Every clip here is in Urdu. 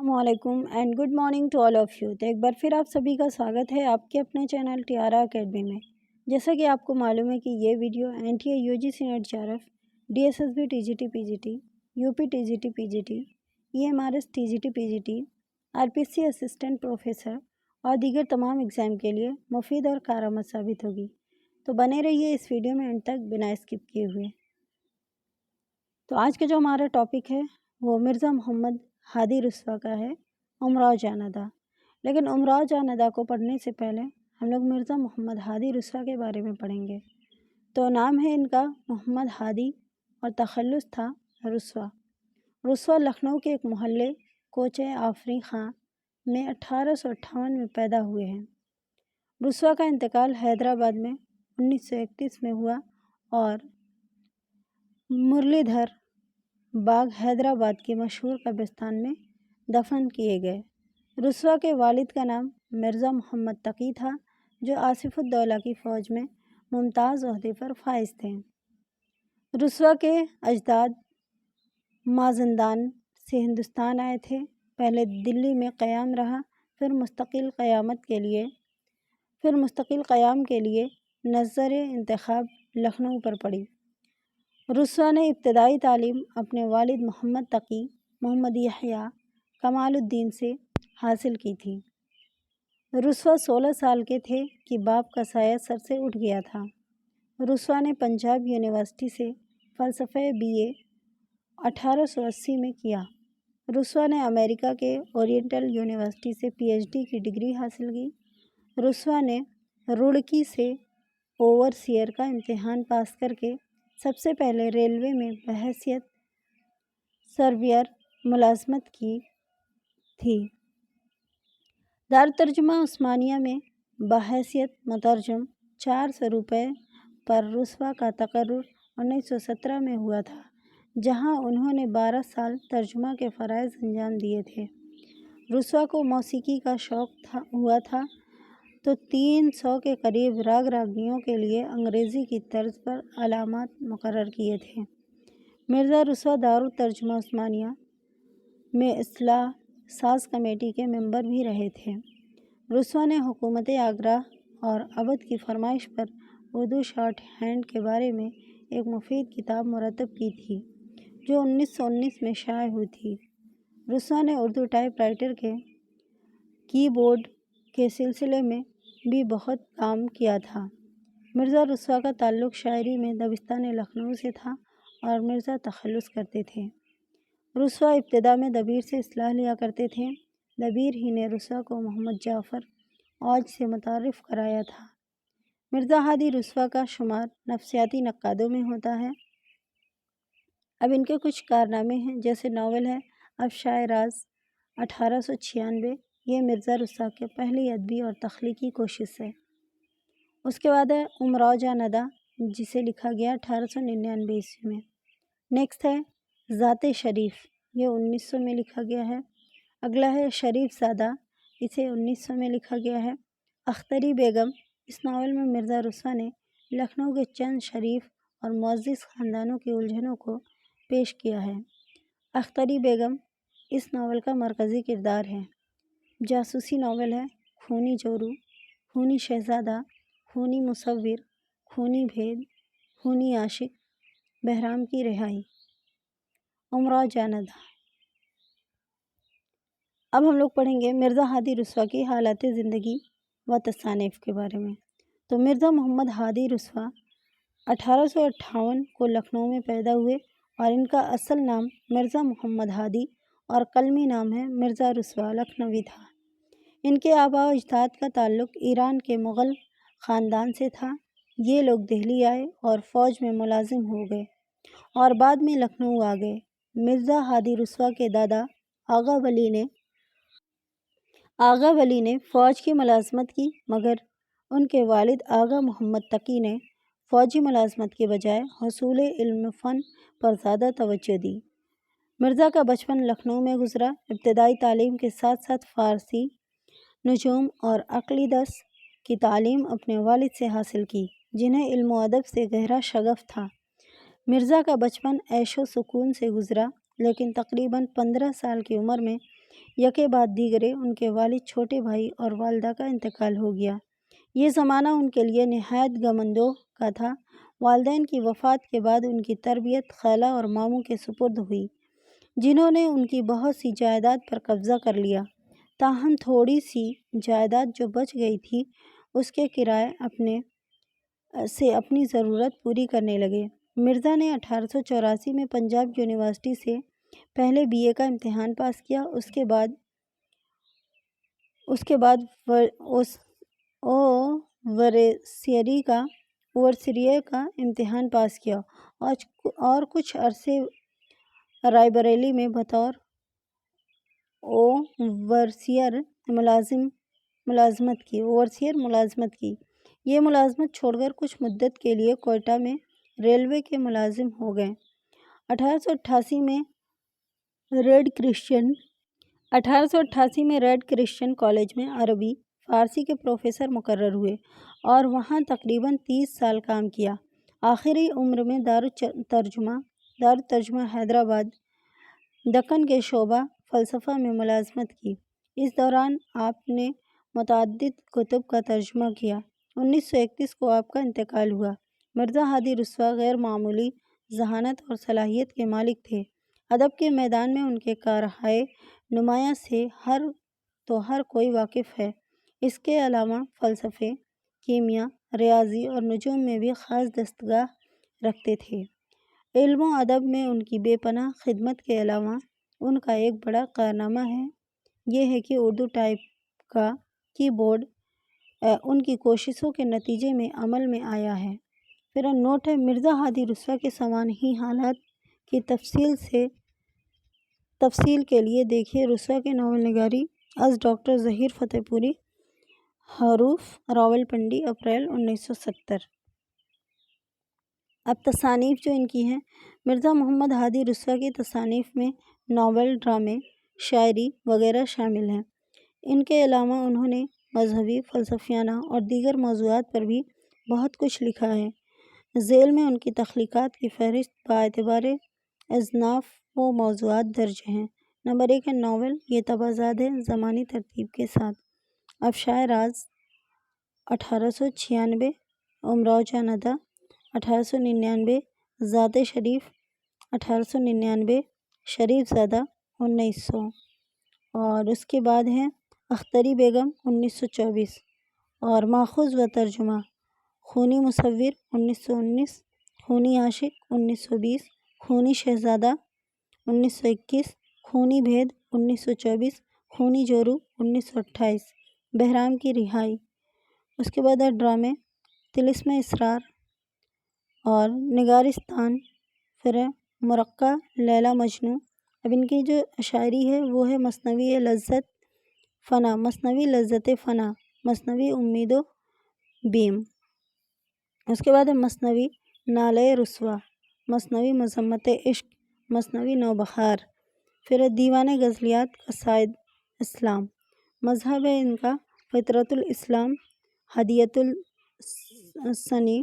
السلام علیکم and good morning to all of you. تو ایک بار پھر آپ سبھی کا سواگت ہے آپ کے اپنے چینل ٹیارا اکیڈمی میں۔ جیسا کہ آپ کو معلوم ہے کہ یہ video NTA UGC NET JRF DSSB TGT PGT UP TGT PGT EMRS TGT PGT RPC assistant professor اور دیگر تمام ایگزام کے لیے مفید اور کارآمد ثابت ہوگی، تو بنے رہیے اس ویڈیو میں اینڈ تک بنا اسکپ کیے ہوئے۔ تو آج کا جو ہمارا ٹاپک ہے وہ مرزا محمد ہادی رسوا کا ہے، امراء جاندا۔ لیکن امراء جاندا کو پڑھنے سے پہلے ہم لوگ مرزا محمد ہادی رسوا کے بارے میں پڑھیں گے۔ تو نام ہے ان کا محمد ہادی اور تخلص تھا رسوا۔ رسوا لکھنؤ کے ایک محلے کوچہ آفریں خاں میں 1858 میں پیدا ہوئے ہیں۔ رسوا کا انتقال حیدرآباد میں 1931 میں ہوا اور مرلی دھر باغ حیدرآباد کے مشہور قبرستان میں دفن کیے گئے۔ رسوا کے والد کا نام مرزا محمد تقی تھا، جو آصف الدولہ کی فوج میں ممتاز عہدے پر فائز تھے۔ رسوا کے اجداد مازندران سے ہندوستان آئے تھے، پہلے دلی میں قیام رہا، پھر مستقل قیام کے لیے نظر انتخاب لکھنؤ پر پڑی۔ رسوا نے ابتدائی تعلیم اپنے والد محمد تقی محمد یحییٰ کمال الدین سے حاصل کی تھی۔ رسوا 16 سال کے تھے کہ باپ کا سایہ سر سے اٹھ گیا تھا۔ رسوا نے پنجاب یونیورسٹی سے فلسفہ BA 1880 میں کیا۔ رسوا نے امریکہ کے اورینٹل یونیورسٹی سے PhD کی ڈگری حاصل کی۔ رسوا نے روڑکی سے اوورسیئر کا امتحان پاس کر کے سب سے پہلے ریلوے میں بحیثیت سرویئر ملازمت کی تھی۔ دارالترجمہ عثمانیہ میں بحیثیت مترجم 400 روپے پر رسوا کا تقرر 1917 میں ہوا تھا، جہاں انہوں نے 12 سال ترجمہ کے فرائض انجام دیے تھے۔ رسوا کو موسیقی کا شوق ہوا تھا تو 300 کے قریب راگ راگنیوں کے لیے انگریزی کی طرز پر علامات مقرر کیے تھے۔ مرزا رسوا دارالترجمہ عثمانیہ میں اصلاح ساز کمیٹی کے ممبر بھی رہے تھے۔ رسوا نے حکومت آگرہ اور اودھ کی فرمائش پر اردو شارٹ ہینڈ کے بارے میں ایک مفید کتاب مرتب کی تھی، جو 1919 میں شائع ہوئی تھی۔ رسوا نے اردو ٹائپ رائٹر کے کی بورڈ کے سلسلے میں بھی بہت کام کیا تھا۔ مرزا رسوا کا تعلق شاعری میں دبستان لکھنؤ سے تھا اور مرزا تخلص کرتے تھے۔ رسوا ابتدا میں دبیر سے اصلاح لیا کرتے تھے۔ دبیر ہی نے رسوا کو محمد جعفر اوج سے متعارف کرایا تھا۔ مرزا ہادی رسوا کا شمار نفسیاتی نقادوں میں ہوتا ہے۔ اب ان کے کچھ کارنامے ہیں، جیسے ناول ہے افشائے راز 1896، یہ مرزا رسوا کی پہلی ادبی اور تخلیقی کوشش ہے۔ اس کے بعد ہے امراء جاندا، جسے لکھا گیا 1899 میں۔ نیکسٹ ہے ذات شریف، یہ 1900 میں لکھا گیا ہے۔ اگلا ہے شریف زادہ، اسے 1900 میں لکھا گیا ہے۔ اختری بیگم، اس ناول میں مرزا رسوا نے لکھنؤ کے چند شریف اور معزز خاندانوں کی الجھنوں کو پیش کیا ہے۔ اختری بیگم اس ناول کا مرکزی کردار ہے۔ جاسوسی ناول ہے خونی جورو، خونی شہزادہ، خونی مصور، خونی بھید، خونی عاشق، بہرام کی رہائی۔ امراء جاندا۔ اب ہم لوگ پڑھیں گے مرزا ہادی رسوا کی حالات زندگی و تصانیف کے بارے میں۔ تو مرزا محمد ہادی رسوا 1858 کو لکھنؤ میں پیدا ہوئے اور ان کا اصل نام مرزا محمد ہادی اور قلمی نام ہے مرزا رسوا لکھنوی تھا۔ ان کے آباء و اجداد کا تعلق ایران کے مغل خاندان سے تھا۔ یہ لوگ دہلی آئے اور فوج میں ملازم ہو گئے اور بعد میں لکھنؤ آ گئے۔ مرزا ہادی رسوا کے دادا آغا ولی نے فوج کی ملازمت کی، مگر ان کے والد آغا محمد تقی نے فوجی ملازمت کے بجائے حصول علم فن پر زیادہ توجہ دی۔ مرزا کا بچپن لکھنؤ میں گزرا۔ ابتدائی تعلیم کے ساتھ ساتھ فارسی، نجوم اور عقلی درس کی تعلیم اپنے والد سے حاصل کی، جنہیں علم و ادب سے گہرا شغف تھا۔ مرزا کا بچپن عیش و سکون سے گزرا، لیکن تقریباً 15 سال کی عمر میں یکے بعد دیگرے ان کے والد، چھوٹے بھائی اور والدہ کا انتقال ہو گیا۔ یہ زمانہ ان کے لیے نہایت غم اندوہ کا تھا۔ والدین کی وفات کے بعد ان کی تربیت خالہ اور ماموں کے سپرد ہوئی، جنہوں نے ان کی بہت سی جائیداد پر قبضہ کر لیا۔ تاہم تھوڑی سی جائیداد جو بچ گئی تھی اس کے کرائے سے اپنی ضرورت پوری کرنے لگے۔ مرزا نے 1884 میں پنجاب یونیورسٹی سے پہلے BA کا امتحان پاس کیا۔ اس کے بعد اوورسیئر کا امتحان پاس کیا اور کچھ عرصے رائے بریلی میں بطور اوورسیئر ملازمت کی۔ یہ ملازمت چھوڑ کر کچھ مدت کے لیے کوئٹہ میں ریلوے کے ملازم ہو گئے۔ 1888 میں ریڈ کرسچن کالج میں عربی فارسی کے پروفیسر مقرر ہوئے اور وہاں تقریباً 30 سال کام کیا۔ آخری عمر میں دارالترجمہ حیدرآباد دکن کے شعبہ فلسفہ میں ملازمت کی۔ اس دوران آپ نے متعدد کتب کا ترجمہ کیا۔ 1931 کو آپ کا انتقال ہوا۔ مرزا ہادی رسوا غیر معمولی ذہانت اور صلاحیت کے مالک تھے۔ ادب کے میدان میں ان کے کارہائے نمایاں سے ہر کوئی واقف ہے۔ اس کے علاوہ فلسفے، کیمیا، ریاضی اور نجوم میں بھی خاص دستگاہ رکھتے تھے۔ علم و ادب میں ان کی بے پناہ خدمت کے علاوہ ان کا ایک بڑا کارنامہ یہ ہے کہ اردو ٹائپ کا کی بورڈ ان کی کوششوں کے نتیجے میں عمل میں آیا ہے۔ پھر نوٹ ہے: مرزا ہادی رسوا کے سوانحی حالات کی تفصیل کے لیے دیکھیے رسوا کی ناول نگاری از ڈاکٹر ظہیر فتح پوری، حروف راولپنڈی، اپریل 1970۔ اب تصانیف جو ان کی ہیں: مرزا محمد ہادی رسوا کی تصانیف میں ناول، ڈرامے، شاعری وغیرہ شامل ہیں۔ ان کے علاوہ انہوں نے مذہبی، فلسفیانہ اور دیگر موضوعات پر بھی بہت کچھ لکھا ہے۔ ذیل میں ان کی تخلیقات کی فہرست باعتبار اصناف و موضوعات درج ہیں۔ نمبر 1 ہے ناول، یہ تباضاد ہے زمانی ترتیب کے ساتھ۔ افشائے راز 1896، امراؤ جان ادا 1899، ذات شریف 1899، شریف زادہ 1900۔ اور اس کے بعد ہے اختری بیگم 1924، اور ماخوذ و ترجمہ خونی مصور 1919، خونی عاشق 1920، خونی شہزادہ 1921، خونی بھید 1924، خونی جورو 1928، بہرام کی رہائی۔ اس کے بعد ہے ڈرامے، طلسم اسرار اور نگارستان، پھر ہے مرقع لیلی مجنوں۔ اب ان کی جو شاعری ہے وہ ہے مثنوی لذت فنا، مثنوی لذت فنا، مثنوی امید و بیم۔ اس کے بعد ہے مثنوی نالہ رسوا، مثنوی مذمت عشق، مثنوی نوبہار، پھر ہے دیوان غزلیات قصائد اسلام۔ مذہب ہے ان کا فطرت الاسلام، ہدیۃ السنی،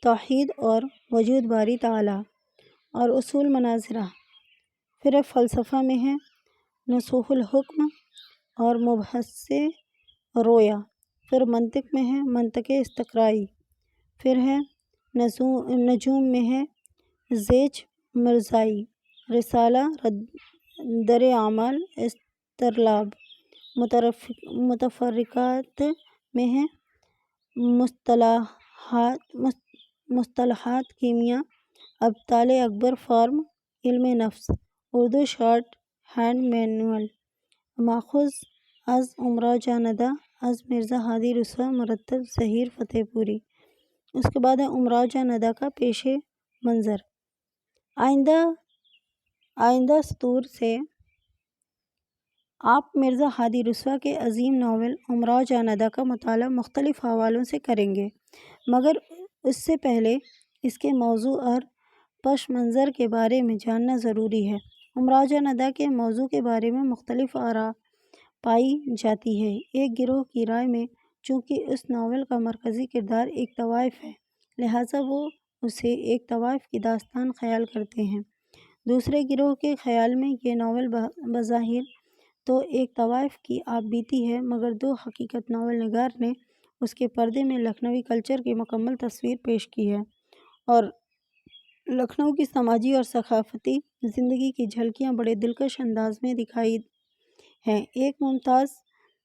توحید اور وجود باری تعالیٰ، اور اصول مناظرہ۔ پھر ہے فلسفہ میں ہے نصوح الحکم اور مبحث رویا۔ پھر منطق میں ہے منطق استقرائی۔ پھر ہے نجوم میں ہے زیچ مرزائی، رسالہ در اعمال استرلاب۔ متفرقات میں ہے مصطلحات کیمیا، ابطال اکبر فارم علم نفس، اردو شارٹ ہینڈ مینوئل، ماخوذ از امراؤ جان ادا از مرزا ہادی رسوا، مرتب ظہیر فتح پوری۔ اس کے بعد ہے امراؤ جان ادا کا پیش منظر۔ آئندہ سطور سے آپ مرزا ہادی رسوا کے عظیم ناول امراؤ جان ادا کا مطالعہ مختلف حوالوں سے کریں گے، مگر اس سے پہلے اس کے موضوع اور پس منظر کے بارے میں جاننا ضروری ہے۔ امراؤ جان ادا کے موضوع کے بارے میں مختلف آراء پائی جاتی ہے۔ ایک گروہ کی رائے میں چونکہ اس ناول کا مرکزی کردار ایک طوائف ہے، لہٰذا وہ اسے ایک طوائف کی داستان خیال کرتے ہیں۔ دوسرے گروہ کے خیال میں یہ ناول بظاہر تو ایک طوائف کی آپ بیتی ہے، مگر دو حقیقت ناول نگار نے اس کے پردے میں لکھنوی کلچر کی مکمل تصویر پیش کی ہے اور لکھنؤ کی سماجی اور ثقافتی زندگی کی جھلکیاں بڑے دلکش انداز میں دکھائی ہیں۔ ایک ممتاز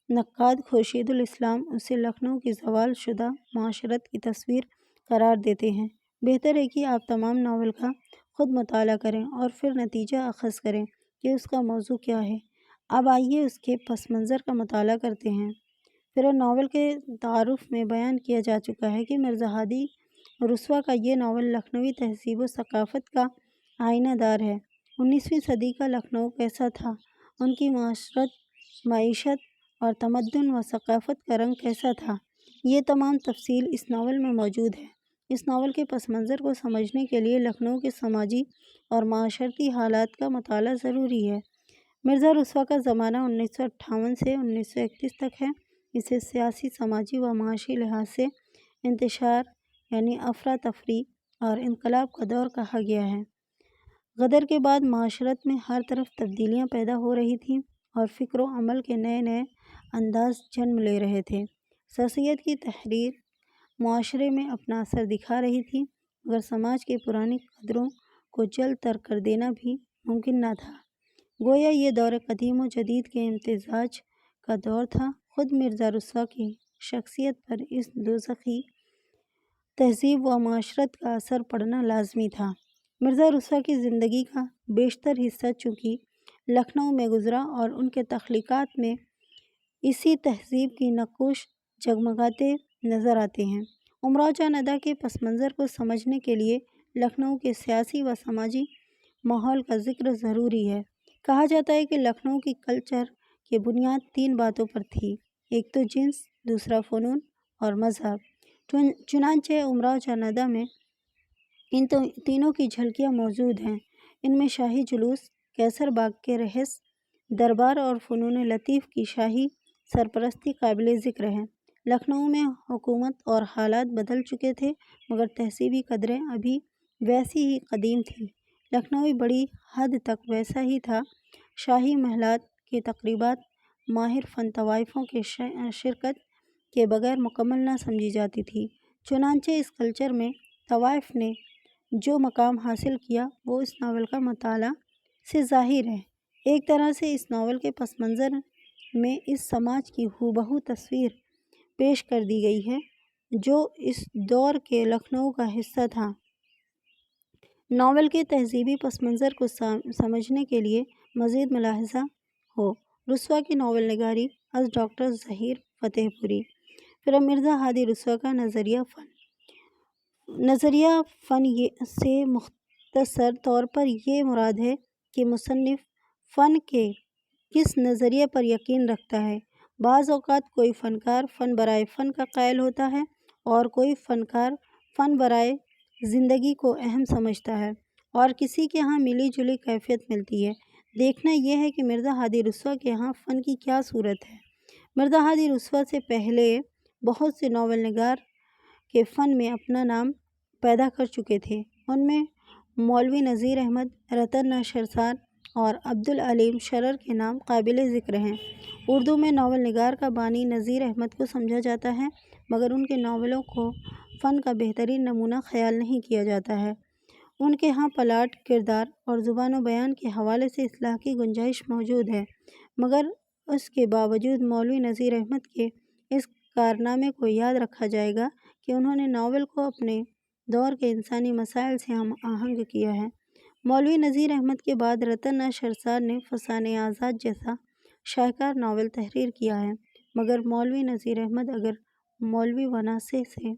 نقاد خورشید الاسلام اسے لکھنؤ کی زوال شدہ معاشرت کی تصویر قرار دیتے ہیں۔ بہتر ہے کہ آپ تمام ناول کا خود مطالعہ کریں اور پھر نتیجہ اخذ کریں کہ اس کا موضوع کیا ہے۔ اب آئیے اس کے پس منظر کا مطالعہ کرتے ہیں۔ پھر ناول کے تعارف میں بیان کیا جا چکا ہے کہ مرزا ہادی رسوا کا یہ ناول لکھنوی تہذیب و ثقافت کا آئینہ دار ہے۔ 19ویں صدی کا لکھنؤ کیسا تھا، ان کی معیشت اور تمدن و ثقافت کا رنگ کیسا تھا، یہ تمام تفصیل اس ناول میں موجود ہے۔ اس ناول کے پس منظر کو سمجھنے کے لیے لکھنؤ کے سماجی اور معاشرتی حالات کا مطالعہ ضروری ہے۔ مرزا رسوا کا زمانہ 1958 سے 1931 تک ہے۔ اسے سیاسی، سماجی و معاشی لحاظ سے انتشار یعنی افراتفری اور انقلاب کا دور کہا گیا ہے۔ غدر کے بعد معاشرت میں ہر طرف تبدیلیاں پیدا ہو رہی تھیں اور فکر و عمل کے نئے نئے انداز جنم لے رہے تھے۔ سر سید کی تحریر معاشرے میں اپنا اثر دکھا رہی تھی، مگر سماج کے پرانی قدروں کو جلد ترک کر دینا بھی ممکن نہ تھا۔ گویا یہ دور قدیم و جدید کے امتزاج کا دور تھا۔ خود مرزا رسوا کی شخصیت پر اس دوزخی تہذیب و معاشرت کا اثر پڑنا لازمی تھا۔ مرزا رسوا کی زندگی کا بیشتر حصہ چونکہ لکھنؤ میں گزرا اور ان کے تخلیقات میں اسی تہذیب کی نقوش جگمگاتے نظر آتے ہیں۔ امراؤ جان ادا کے پس منظر کو سمجھنے کے لیے لکھنؤ کے سیاسی و سماجی ماحول کا ذکر ضروری ہے۔ کہا جاتا ہے کہ لکھنؤ کی کلچر کی بنیاد تین باتوں پر تھی، ایک تو جنس، دوسرا فنون اور مذہب۔ چنانچہ امراؤ جان ادا میں ان تینوں کی جھلکیاں موجود ہیں۔ ان میں شاہی جلوس، کیسر باغ کے رحس دربار اور فنون لطیف کی شاہی سرپرستی قابل ذکر ہے۔ لکھنؤ میں حکومت اور حالات بدل چکے تھے، مگر تہذیبی قدریں ابھی ویسی ہی قدیم تھیں۔ لکھنؤ بڑی حد تک ویسا ہی تھا۔ شاہی محلات کی تقریبات ماہر فن طوائفوں کے شرکت کے بغیر مکمل نہ سمجھی جاتی تھی۔ چنانچہ اس کلچر میں طوائف نے جو مقام حاصل کیا وہ اس ناول کا مطالعہ سے ظاہر ہے۔ ایک طرح سے اس ناول کے پس منظر میں اس سماج کی ہو بہو تصویر پیش کر دی گئی ہے جو اس دور کے لکھنؤ کا حصہ تھا۔ ناول کے تہذیبی پس منظر کو سمجھنے کے لیے مزید ملاحظہ ہو۔ رسوا کی ناول نگاری از ڈاکٹر ظہیر فتح پوری۔ پھر مرزا ہادی رسوا کا نظریہ فن۔ نظریہ فن سے مختصر طور پر یہ مراد ہے کہ مصنف فن کے کس نظریے پر یقین رکھتا ہے۔ بعض اوقات کوئی فنکار فن برائے فن کا قائل ہوتا ہے اور کوئی فنکار فن برائے زندگی کو اہم سمجھتا ہے، اور کسی کے ہاں ملی جلی کیفیت ملتی ہے۔ دیکھنا یہ ہے کہ مرزا ہادی رسوا کے ہاں فن کی کیا صورت ہے۔ مرزا ہادی رسوا سے پہلے بہت سے ناول نگار کے فن میں اپنا نام پیدا کر چکے تھے۔ ان میں مولوی نذیر احمد، رتن نا شرسار اور عبدالعلیم شرر کے نام قابل ذکر ہیں۔ اردو میں ناول نگار کا بانی نذیر احمد کو سمجھا جاتا ہے، مگر ان کے ناولوں کو فن کا بہترین نمونہ خیال نہیں کیا جاتا ہے۔ ان کے ہاں پلاٹ، کردار اور زبان و بیان کے حوالے سے اصلاح کی گنجائش موجود ہے، مگر اس کے باوجود مولوی نذیر احمد کے اس کارنامے کو یاد رکھا جائے گا کہ انہوں نے ناول کو اپنے دور کے انسانی مسائل سے ہم آہنگ کیا ہے۔ مولوی نذیر احمد کے بعد رتن نا شرسار نے فسانۂ آزاد جیسا شاہکار ناول تحریر کیا ہے، مگر مولوی نذیر احمد اگر مولوی وناسے سے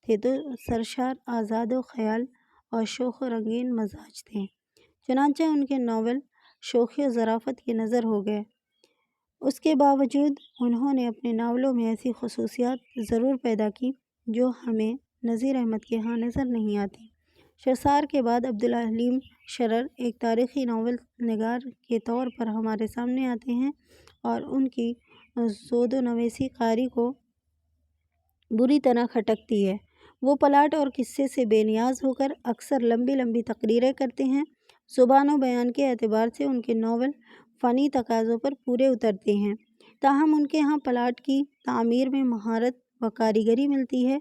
تھے تو سرشار آزاد و خیال اور شوخ و رنگین مزاج تھے، چنانچہ ان کے ناول شوخی و ظرافت کی نظر ہو گئے۔ اس کے باوجود انہوں نے اپنے ناولوں میں ایسی خصوصیات ضرور پیدا کی جو ہمیں نذیر احمد کے ہاں نظر نہیں آتی۔ شرسار کے بعد عبدالعلیم شرر ایک تاریخی ناول نگار کے طور پر ہمارے سامنے آتے ہیں اور ان کی زود و نویسی قاری کو بری طرح کھٹکتی ہے۔ وہ پلاٹ اور قصے سے بے نیاز ہو کر اکثر لمبی لمبی تقریریں کرتے ہیں۔ زبان و بیان کے اعتبار سے ان کے ناول فنی تقاضوں پر پورے اترتے ہیں، تاہم ان کے ہاں پلاٹ کی تعمیر میں مہارت و کاریگری ملتی ہے۔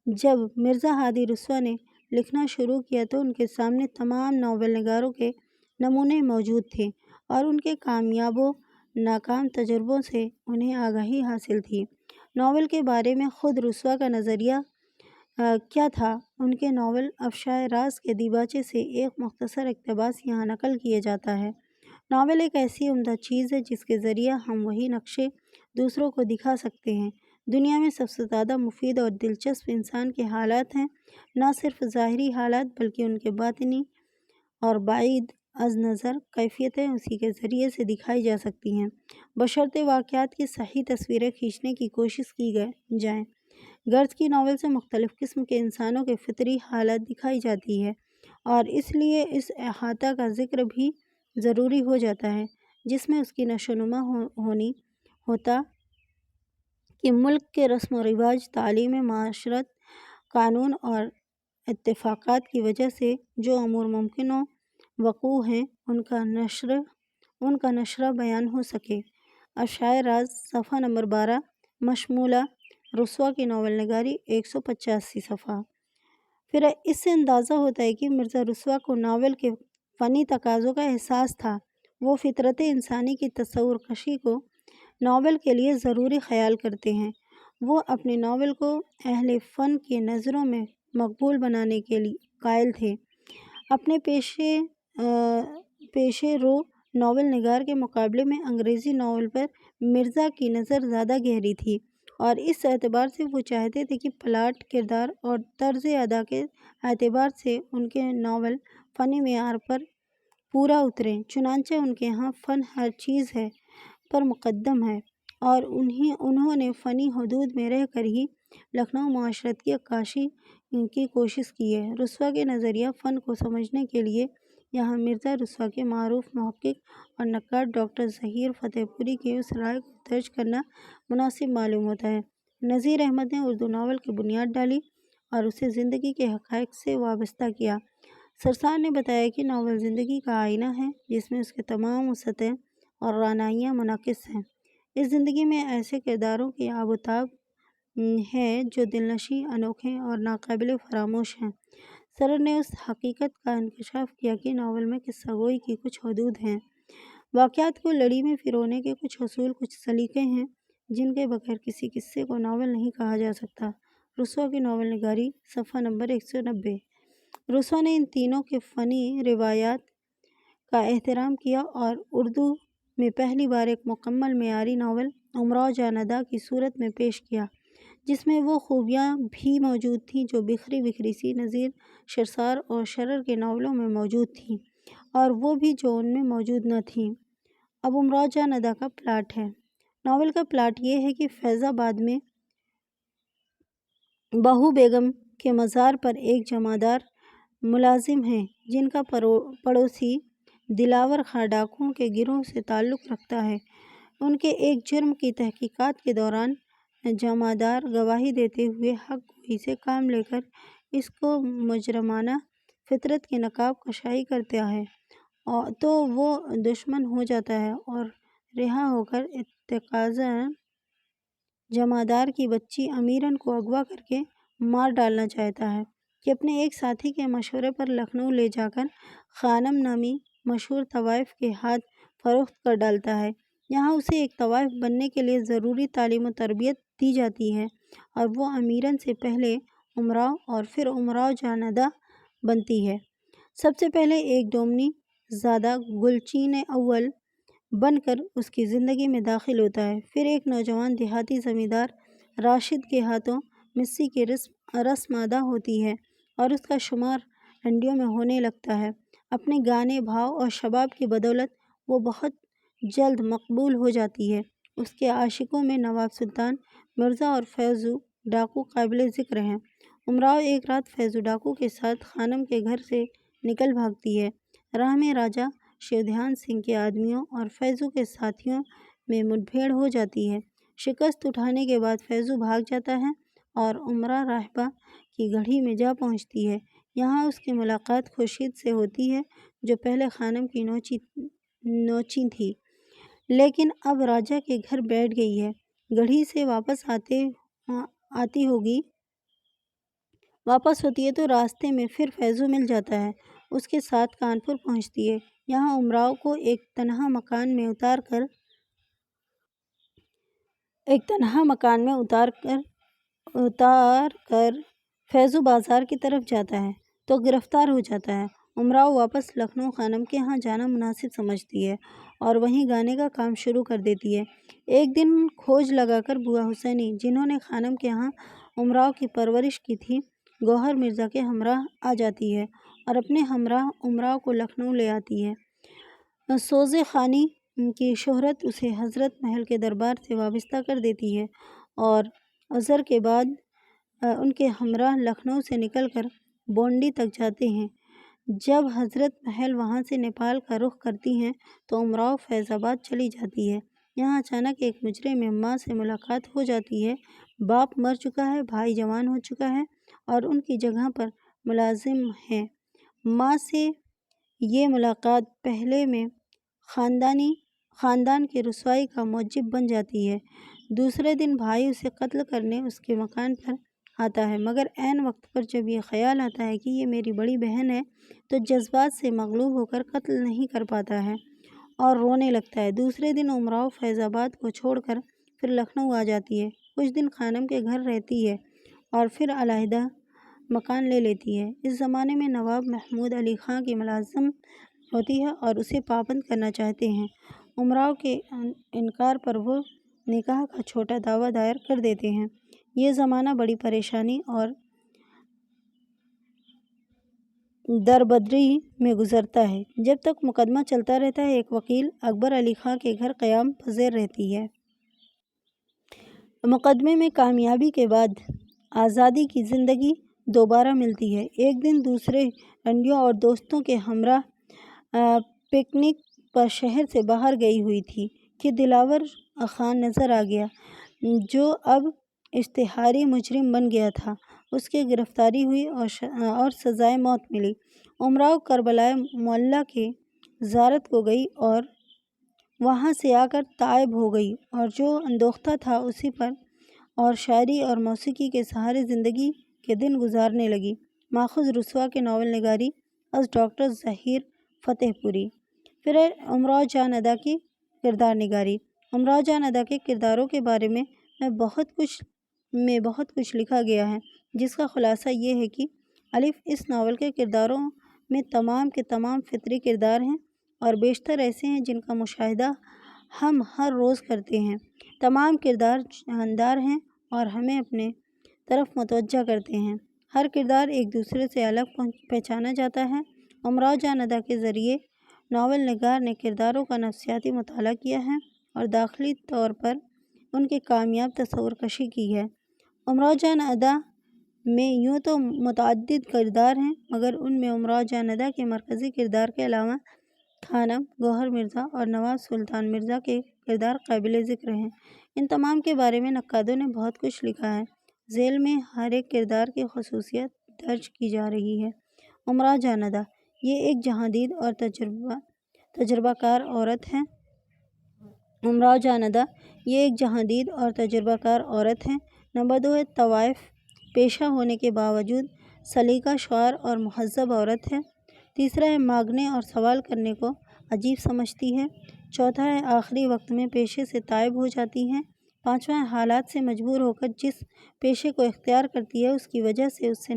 جب مرزا ہادی رسوا نے لکھنا شروع کیا تو ان کے سامنے تمام ناول نگاروں کے نمونے موجود تھے اور ان کے کامیاب و ناکام تجربوں سے انہیں آگاہی حاصل تھی۔ ناول کے بارے میں خود رسوا کا نظریہ کیا تھا؟ ان کے ناول افشائے راز کے دیباچے سے ایک مختصر اقتباس یہاں نقل کیا جاتا ہے۔ ناول ایک ایسی عمدہ چیز ہے جس کے ذریعہ ہم وہی نقشے دوسروں کو دکھا سکتے ہیں۔ دنیا میں سب سے زیادہ مفید اور دلچسپ انسان کے حالات ہیں، نہ صرف ظاہری حالات بلکہ ان کے باطنی اور بعید از نظر کیفیتیں اسی کے ذریعے سے دکھائی جا سکتی ہیں، بشرطے واقعات کی صحیح تصویریں کھینچنے کی کوشش کی جائیں۔ غرض کی ناول سے مختلف قسم کے انسانوں کے فطری حالات دکھائی جاتی ہے اور اس لیے اس احاطہ کا ذکر بھی ضروری ہو جاتا ہے جس میں اس کی نشو و نما ہوتا کہ ملک کے رسم و رواج، تعلیم، معاشرت، قانون اور اتفاقات کی وجہ سے جو امور ممکن وقوع ہیں ان کا نشرہ بیان ہو سکے۔ افشائے راز صفحہ نمبر 12 مشمولہ رسوا کی ناول نگاری 185 صفحہ۔ پھر اس سے اندازہ ہوتا ہے کہ مرزا رسوا کو ناول کے فنی تقاضوں کا احساس تھا۔ وہ فطرت انسانی کی تصور کشی کو ناول کے لیے ضروری خیال کرتے ہیں۔ وہ اپنے ناول کو اہل فن کی نظروں میں مقبول بنانے کے قائل تھے۔ اپنے پیشے رو ناول نگار کے مقابلے میں انگریزی ناول پر مرزا کی نظر زیادہ گہری تھی اور اس اعتبار سے وہ چاہتے تھے کہ پلاٹ، کردار اور طرز ادا کے اعتبار سے ان کے ناول فنی معیار پر پورا اتریں۔ چنانچہ ان کے ہاں فن ہر چیز ہے پر مقدم ہے اور انہوں نے فنی حدود میں رہ کر ہی لکھنؤ معاشرت کی عکاسی کی کوشش کی ہے۔ رسوا کے نظریہ فن کو سمجھنے کے لیے یہاں مرزا رسوا کے معروف محقق اور نقاد ڈاکٹر ظہیر فتح پوری کی اس رائے کو درج کرنا مناسب معلوم ہوتا ہے۔ نذیر احمد نے اردو ناول کی بنیاد ڈالی اور اسے زندگی کے حقائق سے وابستہ کیا۔ سرسار نے بتایا کہ ناول زندگی کا آئینہ ہے جس میں اس کے تمام وسعتیں اور رعنائیاں منعکس ہیں۔ اس زندگی میں ایسے کرداروں کی آب و تاب ہے جو دلنشیں، انوکھے اور ناقابل فراموش ہیں۔ سرر نے اس حقیقت کا انکشاف کیا کہ ناول میں قصہ گوئی کی کچھ حدود ہیں، واقعات کو لڑی میں پرونے کے کچھ اصول، کچھ سلیقے ہیں جن کے بغیر کسی قصے کو ناول نہیں کہا جا سکتا۔ رسوا کی ناول نگاری صفحہ نمبر 190۔ رسوا نے ان تینوں کے فنی روایات کا احترام کیا اور اردو میں پہلی بار ایک مکمل معیاری ناول امراؤ جاں ندیٰ کی صورت میں پیش کیا، جس میں وہ خوبیاں بھی موجود تھیں جو بکھری بکھری سی نذیر، سرسار اور سرر کے ناولوں میں موجود تھیں اور وہ بھی جو ان میں موجود نہ تھیں۔ اب امراؤ جاں ندیٰ کا پلاٹ ہے۔ ناول کا پلاٹ یہ ہے کہ فیض آباد میں بہو بیگم کے مزار پر ایک جمعدار ملازم ہیں جن کا پڑوسی دلاور خاں ڈاکوؤں کے گروہ سے تعلق رکھتا ہے۔ ان کے ایک جرم کی تحقیقات کے دوران جمعدار گواہی دیتے ہوئے حق گوئی سے کام لے کر اس کو مجرمانہ فطرت کی نقاب کشائی کرتا ہے تو وہ دشمن ہو جاتا ہے اور رہا ہو کر اتقاءً جمعدار کی بچی امیرن کو اغوا کر کے مار ڈالنا چاہتا ہے کہ اپنے ایک ساتھی کے مشورے پر لکھنؤ لے جا کر خانم نامی مشہور طوائف کے ہاتھ فروخت کر ڈالتا ہے۔ یہاں اسے ایک طوائف بننے کے لیے ضروری تعلیم و تربیت دی جاتی ہے اور وہ امیرن سے پہلے امراؤ اور پھر امراؤ جاں ندیٰ بنتی ہے۔ سب سے پہلے ایک ڈومنی زادہ گلچین اول بن کر اس کی زندگی میں داخل ہوتا ہے، پھر ایک نوجوان دیہاتی زمیندار راشد کے ہاتھوں مسی کی رسم ادا ہوتی ہے اور اس کا شمار رنڈیوں میں ہونے لگتا ہے۔ اپنے گانے، بھاؤ اور شباب کی بدولت وہ بہت جلد مقبول ہو جاتی ہے۔ اس کے عاشقوں میں نواب سلطان مرزا اور فیضو ڈاکو قابل ذکر ہیں۔ امراؤ ایک رات فیضو ڈاکو کے ساتھ خانم کے گھر سے نکل بھاگتی ہے۔ راہ میں راجہ شیودھان سنگھ کے آدمیوں اور فیضو کے ساتھیوں میں مدبھیڑ ہو جاتی ہے۔ شکست اٹھانے کے بعد فیضو بھاگ جاتا ہے اور امراء راہبہ کی گڑھی میں جا پہنچتی ہے۔ یہاں اس کی ملاقات خورشید سے ہوتی ہے جو پہلے خانم کی نوچی تھی۔ لیکن اب راجا کے گھر بیٹھ گئی ہے۔ گڑھی سے واپس ہوتی ہے تو راستے میں پھر فیضو مل جاتا ہے۔ اس کے ساتھ کانپور پہنچتی ہے۔ یہاں امراؤ کو ایک تنہا مکان میں اتار کر فیضو بازار کی طرف جاتا ہے تو گرفتار ہو جاتا ہے۔ امراؤ واپس لکھنؤ خانم کے ہاں جانا مناسب سمجھتی ہے اور وہیں گانے کا کام شروع کر دیتی ہے۔ ایک دن کھوج لگا کر بوا حسینی، جنہوں نے خانم کے ہاں امراؤ کی پرورش کی تھی، گوہر مرزا کے ہمراہ آ جاتی ہے اور اپنے ہمراہ امراؤ کو لکھنؤ لے آتی ہے۔ سوزے خانی کی شہرت اسے حضرت محل کے دربار سے وابستہ کر دیتی ہے اور عصر کے بعد ان کے ہمراہ لکھنؤ سے نکل کر بونڈی تک جاتے ہیں۔ جب حضرت محل وہاں سے نیپال کا رخ کرتی ہیں تو امراؤ فیض آباد چلی جاتی ہے۔ یہاں اچانک ایک مجرے میں ماں سے ملاقات ہو جاتی ہے۔ باپ مر چکا ہے، بھائی جوان ہو چکا ہے اور ان کی جگہ پر ملازم ہے۔ ماں سے یہ ملاقات پہلے میں خاندان کی رسوائی کا موجب بن جاتی ہے۔ دوسرے دن بھائی اسے قتل کرنے اس کے مکان پر آتا ہے، مگر عین وقت پر جب یہ خیال آتا ہے کہ یہ میری بڑی بہن ہے تو جذبات سے مغلوب ہو کر قتل نہیں کر پاتا ہے اور رونے لگتا ہے۔ دوسرے دن امراؤ فیض آباد کو چھوڑ کر پھر لکھنؤ آ جاتی ہے۔ کچھ دن خانم کے گھر رہتی ہے اور پھر علیحدہ مکان لے لیتی ہے۔ اس زمانے میں نواب محمود علی خاں کی ملازم ہوتی ہے اور اسے پابند کرنا چاہتے ہیں۔ امراؤ کے انکار پر وہ نکاح کا چھوٹا دعویٰ دائر کر دیتے ہیں۔ یہ زمانہ بڑی پریشانی اور دربدری میں گزرتا ہے۔ جب تک مقدمہ چلتا رہتا ہے، ایک وکیل اکبر علی خاں کے گھر قیام پذیر رہتی ہے۔ مقدمے میں کامیابی کے بعد آزادی کی زندگی دوبارہ ملتی ہے۔ ایک دن دوسرے رنڈیوں اور دوستوں کے ہمراہ پکنک پر شہر سے باہر گئی ہوئی تھی کہ دلاور خان نظر آ گیا، جو اب اشتہاری مجرم بن گیا تھا۔ اس کی گرفتاری ہوئی اور سزائے موت ملی۔ امراؤ کربلائے معلیٰ کی زیارت کو گئی اور وہاں سے آ کر تائب ہو گئی اور جو اندوختہ تھا اسی پر اور شاعری اور موسیقی کے سہارے زندگی کے دن گزارنے لگی۔ ماخوذ رسوا کے ناول نگاری از ڈاکٹر ظہیر فتح پوری۔ پھر امراؤ جان ادا کی کردار نگاری۔ امراؤ جان ادا کے کرداروں کے بارے میں بہت کچھ لکھا گیا ہے، جس کا خلاصہ یہ ہے کہ اس ناول کے کرداروں میں تمام کے تمام فطری کردار ہیں اور بیشتر ایسے ہیں جن کا مشاہدہ ہم ہر روز کرتے ہیں۔ تمام کردار جاندار ہیں اور ہمیں اپنے طرف متوجہ کرتے ہیں۔ ہر کردار ایک دوسرے سے الگ پہچانا جاتا ہے۔ امراؤ جان ادا کے ذریعے ناول نگار نے کرداروں کا نفسیاتی مطالعہ کیا ہے اور داخلی طور پر ان کی کامیاب تصور کشی کی ہے۔ امراؤ جان ادا میں یوں تو متعدد کردار ہیں، مگر ان میں امراؤ جان ادا کے مرکزی کردار کے علاوہ خانم، گوہر مرزا اور نواب سلطان مرزا کے کردار قابل ذکر ہیں۔ ان تمام کے بارے میں نقادوں نے بہت کچھ لکھا ہے۔ ذیل میں ہر ایک کردار کی خصوصیت درج کی جا رہی ہے۔ امراؤ جان ادا یہ ایک جہاندید اور تجربہ کار عورت ہے۔ امراؤ جان ادا یہ ایک جہاندید اور تجربہ کار عورت ہے۔ نمبر 2 ہے طوائف پیشہ ہونے کے باوجود سلیقہ شعار اور مہذب عورت ہے۔ تیسرا ہے مانگنے اور سوال کرنے کو عجیب سمجھتی ہے۔ چوتھا ہے آخری وقت میں پیشے سے تائب ہو جاتی ہے۔ پانچواں ہے حالات سے مجبور ہو کر جس پیشے کو اختیار کرتی ہے اس کی وجہ سے اس سے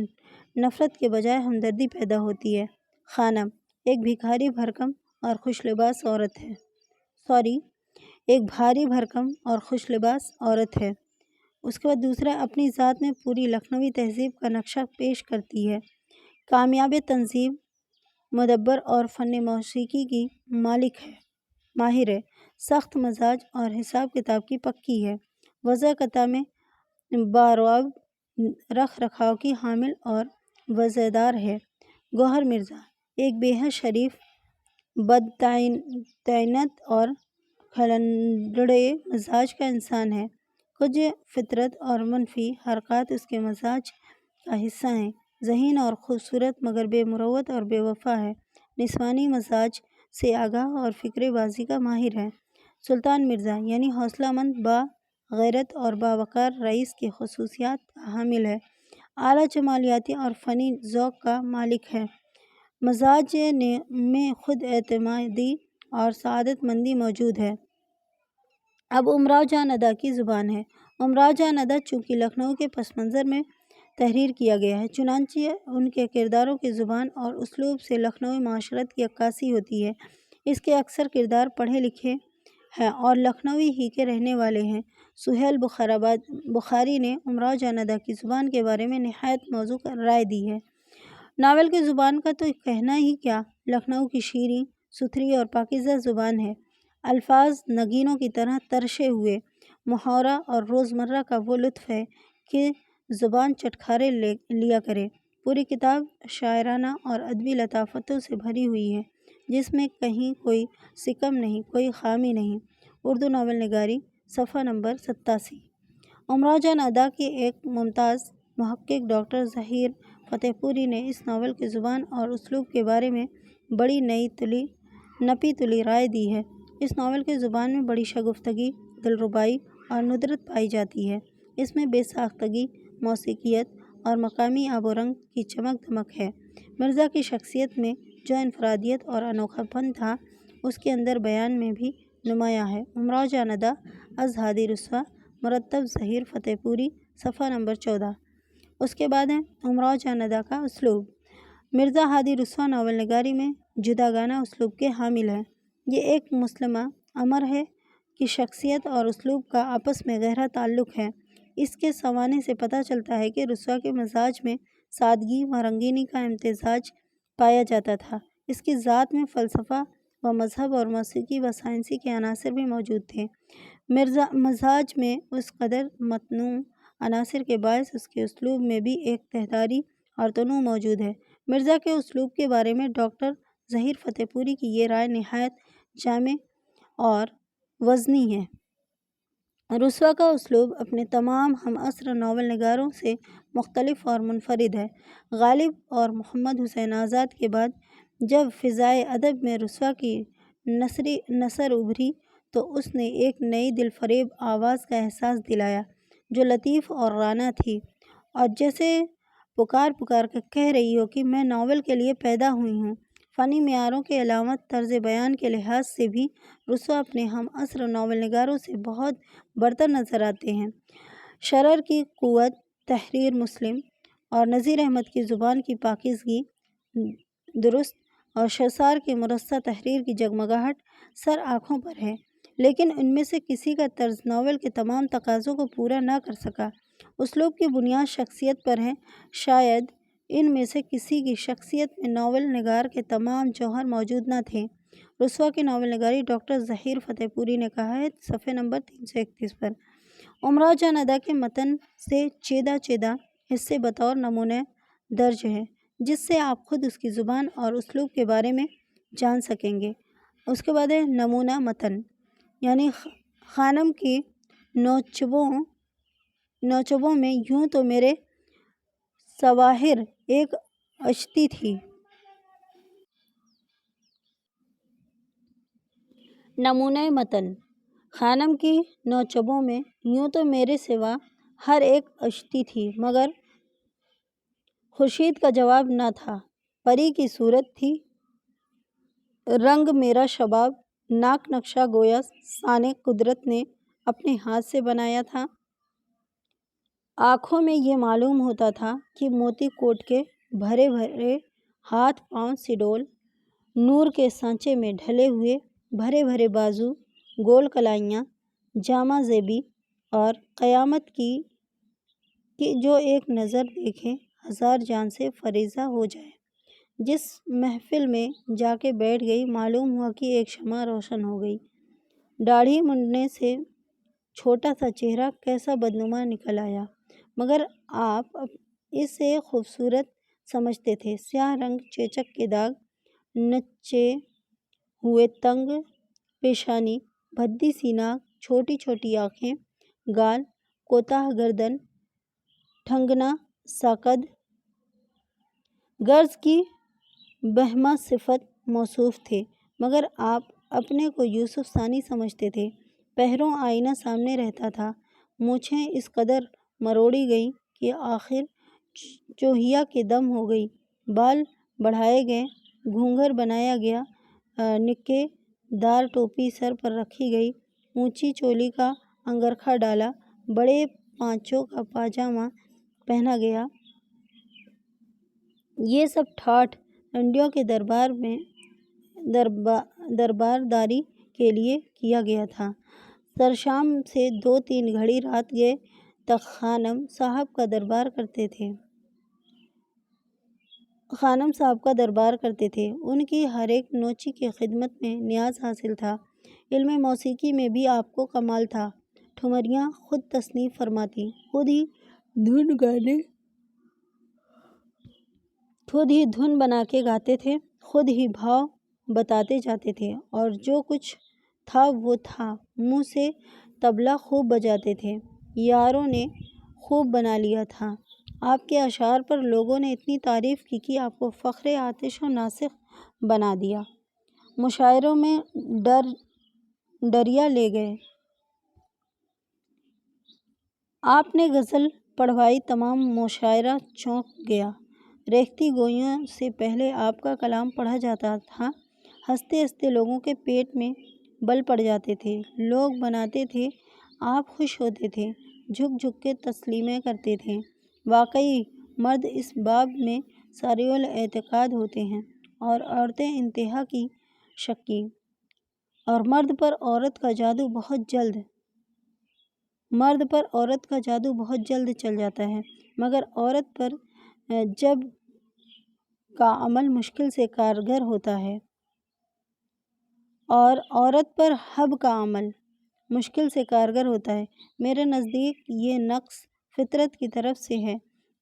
نفرت کے بجائے ہمدردی پیدا ہوتی ہے۔ خانم ایک بھاری بھرکم اور خوش لباس عورت ہے۔ اس کے بعد دوسرا اپنی ذات میں پوری لکھنوی تہذیب کا نقشہ پیش کرتی ہے۔ کامیاب تنظیم، مدبر اور فن موسیقی کی ماہر ہے۔ سخت مزاج اور حساب کتاب کی پکی ہے۔ وضع قطع میں بارواب رکھ رکھاؤ کی حامل اور وضع دار ہے۔ گوہر مرزا ایک بے حد شریف، بدطینت اور کھلنڈڑے مزاج کا انسان ہے۔ کچھ فطرت اور منفی حرکات اس کے مزاج کا حصہ ہیں۔ ذہین اور خوبصورت مگر بے مروت اور بے وفا ہے۔ نسوانی مزاج سے آگاہ اور فکرے بازی کا ماہر ہے۔ سلطان مرزا یعنی حوصلہ مند، باغیرت اور باوقار رئیس کی خصوصیات کا حامل ہے۔ اعلیٰ جمالیاتی اور فنی ذوق کا مالک ہے۔ مزاج میں خود اعتمادی اور سعادت مندی موجود ہے۔ اب امراؤ جان ادا کی زبان ہے۔ امراؤ جان ادا چونکہ لکھنؤ کے پس منظر میں تحریر کیا گیا ہے، چنانچہ ان کے کرداروں کی زبان اور اسلوب سے لکھنؤی معاشرت کی عکاسی ہوتی ہے۔ اس کے اکثر کردار پڑھے لکھے ہیں اور لکھنؤ ہی کے رہنے والے ہیں۔ سہیل بخاری نے امراؤ جان ادا کی زبان کے بارے میں نہایت موزوں رائے دی ہے۔ ناول کی زبان کا تو کہنا ہی کیا، لکھنؤ کی شیریں، ستھری اور پاکیزہ زبان ہے۔ الفاظ نگینوں کی طرح ترشے ہوئے، محاورہ اور روزمرہ کا وہ لطف ہے کہ زبان چٹخارے لیا کرے۔ پوری کتاب شاعرانہ اور ادبی لطافتوں سے بھری ہوئی ہے، جس میں کہیں کوئی سکم نہیں، کوئی خامی نہیں۔ اردو ناول نگاری، صفحہ نمبر 87۔ امراؤ جان ادا کے ایک ممتاز محقق ڈاکٹر ظہیر فتح پوری نے اس ناول کی زبان اور اسلوب کے بارے میں بڑی نپی تلی رائے دی ہے۔ اس ناول کی زبان میں بڑی شگفتگی، دلربائی اور ندرت پائی جاتی ہے۔ اس میں بے ساختگی، موسیقیت اور مقامی آب و رنگ کی چمک دمک ہے۔ مرزا کی شخصیت میں جو انفرادیت اور انوکھا پن تھا، اس کے اندر بیان میں بھی نمایاں ہے۔ امراؤ جان ادا از ہادی رسوا، مرتب ظہیر فتح پوری، صفحہ نمبر 14۔ اس کے بعد ہے امراؤ جان ادا کا اسلوب۔ مرزا ہادی رسوا ناول نگاری میں جداگانہ اسلوب کے حامل ہے۔ یہ ایک مسلمہ امر ہے کی شخصیت اور اسلوب کا آپس میں گہرا تعلق ہے۔ اس کے سوانح سے پتہ چلتا ہے کہ رسوا کے مزاج میں سادگی و رنگینی کا امتزاج پایا جاتا تھا۔ اس کی ذات میں فلسفہ و مذہب اور موسیقی و سائنسی کے عناصر بھی موجود تھے۔ مزاج میں اس قدر متنوع عناصر کے باعث اس کے اسلوب میں بھی ایک تہذاری اور تنوع موجود ہے۔ مرزا کے اسلوب کے بارے میں ڈاکٹر ظہیر فتح پوری کی یہ رائے نہایت جامع اور وزنی ہے۔ رسوا کا اسلوب اپنے تمام ہم عصر ناول نگاروں سے مختلف اور منفرد ہے۔ غالب اور محمد حسین آزاد کے بعد جب فضائے ادب میں رسوا کی نثر ابھری تو اس نے ایک نئی دل فریب آواز کا احساس دلایا، جو لطیف اور رانا تھی، اور جیسے پکار کر کہہ رہی ہو کہ میں ناول کے لیے پیدا ہوئی ہوں۔ فنی معیاروں کے علاوہ طرز بیان کے لحاظ سے بھی رسوا اپنے ہم عصر ناول نگاروں سے بہت برتر نظر آتے ہیں۔ شرر کی قوت، تحریر مسلم اور نذیر احمد کی زبان کی پاکیزگی، درست اور شرسار کی مرصع تحریر کی جگمگاہٹ سر آنکھوں پر ہے، لیکن ان میں سے کسی کا طرز ناول کے تمام تقاضوں کو پورا نہ کر سکا۔ اسلوب کی بنیاد شخصیت پر ہے۔ شاید ان میں سے کسی کی شخصیت میں ناول نگار کے تمام جوہر موجود نہ تھے۔ رسوا کی ناول نگاری ڈاکٹر ظہیر فتح پوری نے کہا ہے، صفحہ نمبر 331 پر۔ امراؤ جان ادا کے متن سے چیدہ حصے بطور نمونہ درج ہیں، جس سے آپ خود اس کی زبان اور اسلوب کے بارے میں جان سکیں گے۔ اس کے بعد ہے نمونہ متن، یعنی خانم کی نوچبوں میں یوں تو میرے سواہر ایک اشتی تھی۔ نمونہ متن، خانم کی نوچبوں میں یوں تو میرے سوا ہر ایک اشتی تھی، مگر خورشید کا جواب نہ تھا۔ پری کی صورت تھی، رنگ میرا شباب، ناک نقشہ گویا سانِ قدرت نے اپنے ہاتھ سے بنایا تھا۔ آنکھوں میں یہ معلوم ہوتا تھا کہ موتی کوٹ کے بھرے ہاتھ پاؤں سڈول، نور کے سانچے میں ڈھلے ہوئے بھرے بازو، گول کلائیاں، جامہ زیبی اور قیامت کی جو ایک نظر دیکھے ہزار جان سے فریضہ ہو جائے۔ جس محفل میں جا کے بیٹھ گئی، معلوم ہوا کہ ایک شمع روشن ہو گئی۔ داڑھی منڈنے سے چھوٹا سا چہرہ کیسا بدنما نکل آیا، مگر آپ اسے خوبصورت سمجھتے تھے۔ سیاہ رنگ چیچک کے داغ، نچے ہوئے تنگ پیشانی، بھدی سی ناک، چھوٹی آنکھیں، گال، کوتاہ گردن، ٹھنگنا سا قد، غرض کی بہمہ صفت موصوف تھے، مگر آپ اپنے کو یوسف ثانی سمجھتے تھے۔ پہروں آئینہ سامنے رہتا تھا۔ مونچھیں اس قدر مروڑی گئیں کہ آخر چوہیا کے دم ہو گئی۔ بال بڑھائے گئے، گھونگھر بنایا گیا، نکے دار ٹوپی سر پر رکھی گئی، اونچی چولی کا انگرکھا ڈالا، بڑے پانچوں کا پاجامہ پہنا گیا۔ یہ سب ٹھاٹھ ٹنڈیوں کے دربارداری کے لیے کیا گیا تھا۔ سرشام سے 2-3 گھڑی رات گئے تک خانم صاحب کا دربار کرتے تھے۔ ان کی ہر ایک نوچی کی خدمت میں نیاز حاصل تھا۔ علم موسیقی میں بھی آپ کو کمال تھا۔ ٹھمریاں خود تصنیف فرماتی، خود ہی دھن بنا کے گاتے تھے، خود ہی بھاو بتاتے جاتے تھے، اور جو کچھ تھا وہ تھا۔ منہ سے طبلہ خوب بجاتے تھے، یاروں نے خوب بنا لیا تھا۔ آپ کے اشعار پر لوگوں نے اتنی تعریف کی کہ آپ کو فخر آتش و ناسخ بنا دیا۔ مشاعروں میں ڈریا لے گئے۔ آپ نے غزل پڑھوائی، تمام مشاعرہ چونک گیا۔ ریختہ گوئیوں سے پہلے آپ کا کلام پڑھا جاتا تھا۔ ہنستے ہنستے لوگوں کے پیٹ میں بل پڑ جاتے تھے، لوگ بناتے تھے، آپ خوش ہوتے تھے، جھک جھک کے تسلیمیں کرتے تھے۔ واقعی مرد اس باب میں صریح الاعتقاد ہوتے ہیں اور عورتیں انتہا کی شکی، اور مرد پر عورت کا جادو بہت جلد چل جاتا ہے، مگر عورت پر جب کا عمل مشکل سے کارگر ہوتا ہے اور عورت پر حب کا عمل مشکل سے کارگر ہوتا ہے۔ میرے نزدیک یہ نقص فطرت کی طرف سے ہے،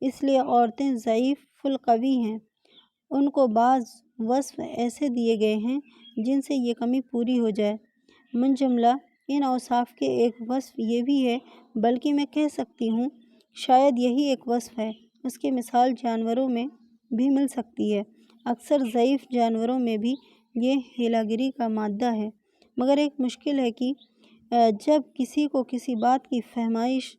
اس لیے عورتیں ضعیف القوی ہیں۔ ان کو بعض وصف ایسے دیے گئے ہیں جن سے یہ کمی پوری ہو جائے۔ من جملہ ان اوصاف کے ایک وصف یہ بھی ہے، بلکہ میں کہہ سکتی ہوں شاید یہی ایک وصف ہے۔ اس کی مثال جانوروں میں بھی مل سکتی ہے۔ اکثر ضعیف جانوروں میں بھی یہ ہیلا گیری کا مادہ ہے، مگر ایک مشکل ہے کہ جب کسی کو کسی بات کی فہمائش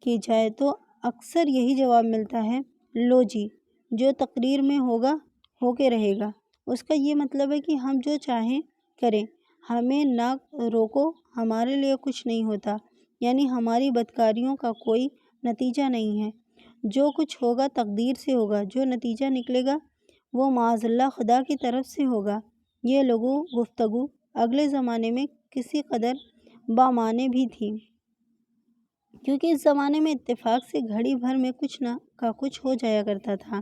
کی جائے تو اکثر یہی جواب ملتا ہے، لو جی، جو تقریر میں ہوگا ہو کے رہے گا۔ اس کا یہ مطلب ہے کہ ہم جو چاہیں کریں، ہمیں نہ روکو، ہمارے لیے کچھ نہیں ہوتا، یعنی ہماری بدکاریوں کا کوئی نتیجہ نہیں ہے۔ جو کچھ ہوگا تقدیر سے ہوگا، جو نتیجہ نکلے گا وہ معاذ اللہ خدا کی طرف سے ہوگا۔ یہ گفتگو اگلے زمانے میں کسی قدر بامعنی بھی تھی، کیونکہ اس زمانے میں اتفاق سے گھڑی بھر میں کچھ نہ کا کچھ ہو جایا کرتا تھا۔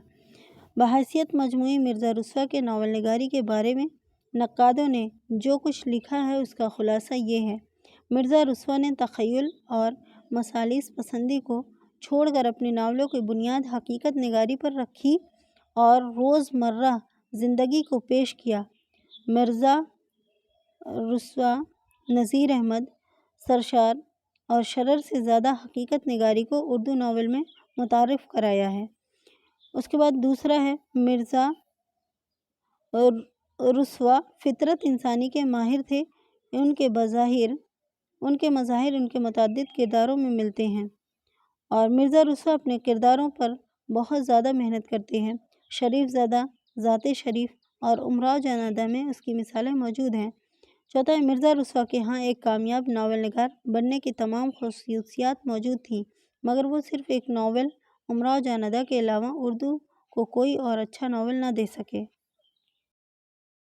بحیثیت مجموعی مرزا رسوا کے ناول نگاری کے بارے میں نقادوں نے جو کچھ لکھا ہے اس کا خلاصہ یہ ہے: مرزا رسوا نے تخیل اور مثالیث پسندی کو چھوڑ کر اپنی ناولوں کی بنیاد حقیقت نگاری پر رکھی اور روز مرہ زندگی کو پیش کیا۔ مرزا رسوا نذیر احمد، سرشار اور شرر سے زیادہ حقیقت نگاری کو اردو ناول میں متعارف کرایا ہے۔ اس کے بعد دوسرا ہے مرزا رسوا فطرت انسانی کے ماہر تھے۔ ان کے مظاہر ان کے متعدد کرداروں میں ملتے ہیں، اور مرزا رسوا اپنے کرداروں پر بہت زیادہ محنت کرتے ہیں۔ شریف زادہ، ذات شریف اور امراؤ جان میں اس کی مثالیں موجود ہیں۔ چوتھا ہے مرزا رسوا کے ہاں ایک کامیاب ناول نگار بننے کی تمام خصوصیات موجود تھیں، مگر وہ صرف ایک ناول امراؤ جان کے علاوہ اردو کو کوئی اور اچھا ناول نہ دے سکے۔